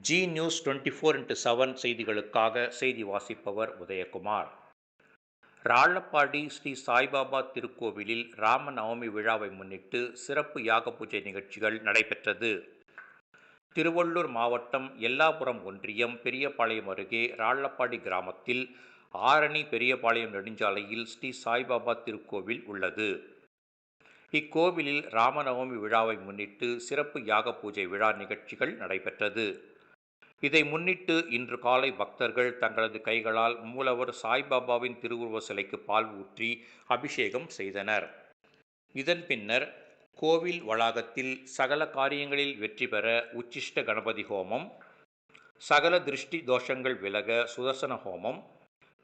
G news 24x7 செய்திகளுக்காக செய்தி வாசிப்பவர் உதயகுமார். ராழப்பாடி ஸ்ரீ சாய்பாபா திருக்கோவிலில் ராம நவமி விழாவை முன்னிட்டு சிறப்பு யாக பூஜை நிகழ்ச்சிகள் நடைபெற்றது. திருவள்ளூர் மாவட்டம் எல்லாபுரம் ஒன்றியம் பெரியபாளையம் அருகே ராழப்பாடி கிராமத்தில் ஆரணி பெரியபாளையம் நெடுஞ்சாலையில் ஸ்ரீ சாய்பாபா திருக்கோவில் உள்ளது. இக்கோவிலில் ராமநவமி விழாவை முன்னிட்டு சிறப்பு யாக பூஜை விழா நிகழ்ச்சிகள் நடைபெற்றது. இதை முன்னிட்டு இன்று காலை பக்தர்கள் தங்களது கைகளால் மூலவர் சாய்பாபாவின் திருவுருவ சிலைக்கு பால் ஊற்றி அபிஷேகம் செய்தனர். இதன் பின்னர் கோவில் வளாகத்தில் சகல காரியங்களில் வெற்றி பெற உச்சிஷ்ட கணபதி ஹோமம், சகல திருஷ்டி தோஷங்கள் விலக சுதர்சன ஹோமம்,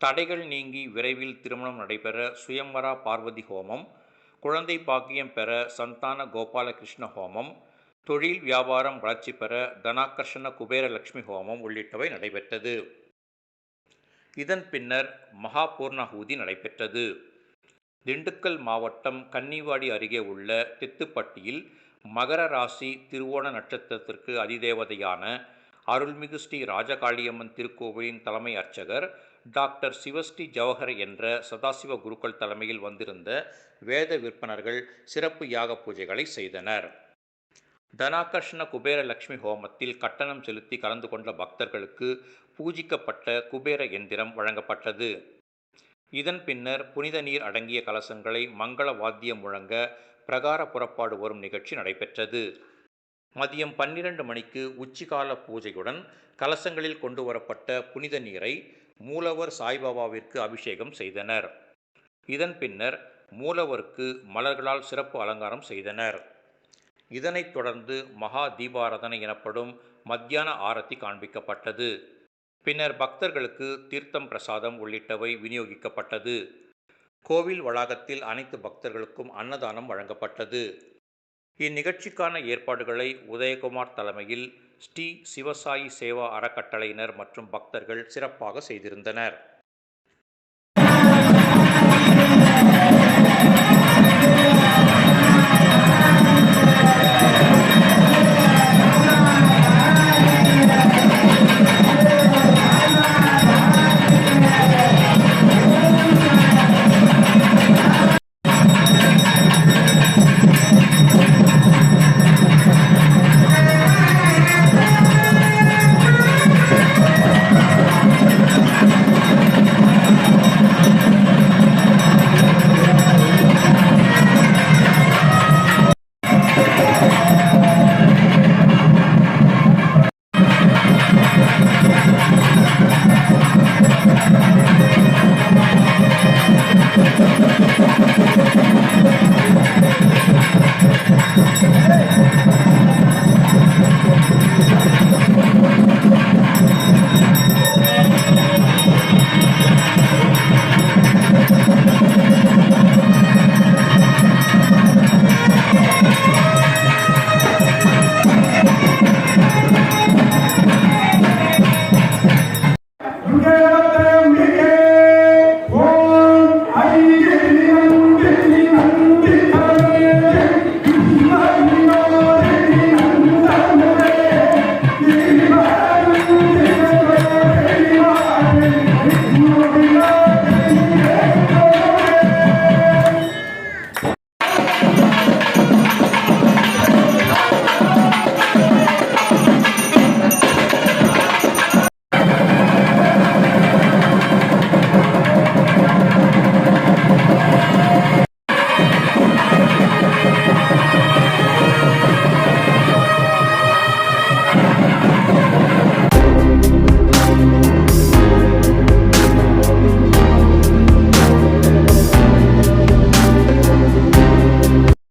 தடைகள் நீங்கி விரைவில் திருமணம் நடைபெற சுயம்வரா பார்வதி ஹோமம், குழந்தை பாக்கியம் பெற சந்தான கோபாலகிருஷ்ண ஹோமம், தொழில் வியாபாரம் வளர்ச்சி பெற தனாகர்ஷண குபேரலட்சுமி ஹோமம் உள்ளிட்டவை நடைபெற்றது. இதன் பின்னர் மகா பூர்ணாஹூதி நடைபெற்றது. திண்டுக்கல் மாவட்டம் கன்னிவாடி அருகே உள்ள தித்துப்பட்டியில் மகர ராசி திருவோண நட்சத்திரத்திற்கு அதிதேவதையான அருள்மிகு ஸ்ரீ ராஜகாளியம்மன் திருக்கோவிலின் தலைமை அர்ச்சகர் டாக்டர் சிவஸ்ரீ ஜவஹர் என்ற சதாசிவ குருக்கள் தலைமையில் வந்திருந்த வேத விற்பனர்கள் சிறப்பு யாக பூஜைகளை செய்தனர். தனாகர்ஷண குபேரலட்சுமி ஹோமத்தில் கட்டணம் செலுத்தி கலந்து கொண்ட பக்தர்களுக்கு பூஜிக்கப்பட்ட குபேர எந்திரம் வழங்கப்பட்டது. இதன் பின்னர் புனித நீர் அடங்கிய கலசங்களை மங்கள வாத்தியம் முழங்க பிரகார புறப்பாடு வரும் நிகழ்ச்சி நடைபெற்றது. மதியம் 12 மணிக்கு உச்சிகால பூஜையுடன் கலசங்களில் கொண்டு வரப்பட்ட புனித நீரை மூலவர் சாய்பாபாவிற்கு அபிஷேகம் செய்தனர். இதன் பின்னர் மூலவருக்கு மலர்களால் சிறப்பு அலங்காரம் செய்தனர். இதனைத் தொடர்ந்து மகா தீபாராதனை எனப்படும் மத்தியான ஆரத்தி காண்பிக்கப்பட்டது. பின்னர் பக்தர்களுக்கு தீர்த்தம் பிரசாதம் உள்ளிட்டவை விநியோகிக்கப்பட்டது. கோவில் வளாகத்தில் அனைத்து பக்தர்களுக்கும் அன்னதானம் வழங்கப்பட்டது. இந்நிகழ்ச்சிக்கான ஏற்பாடுகளை உதயகுமார் தலைமையில் ஸ்ரீ சிவசாயி சேவா அறக்கட்டளையினர் மற்றும் பக்தர்கள் சிறப்பாக செய்திருந்தனர். You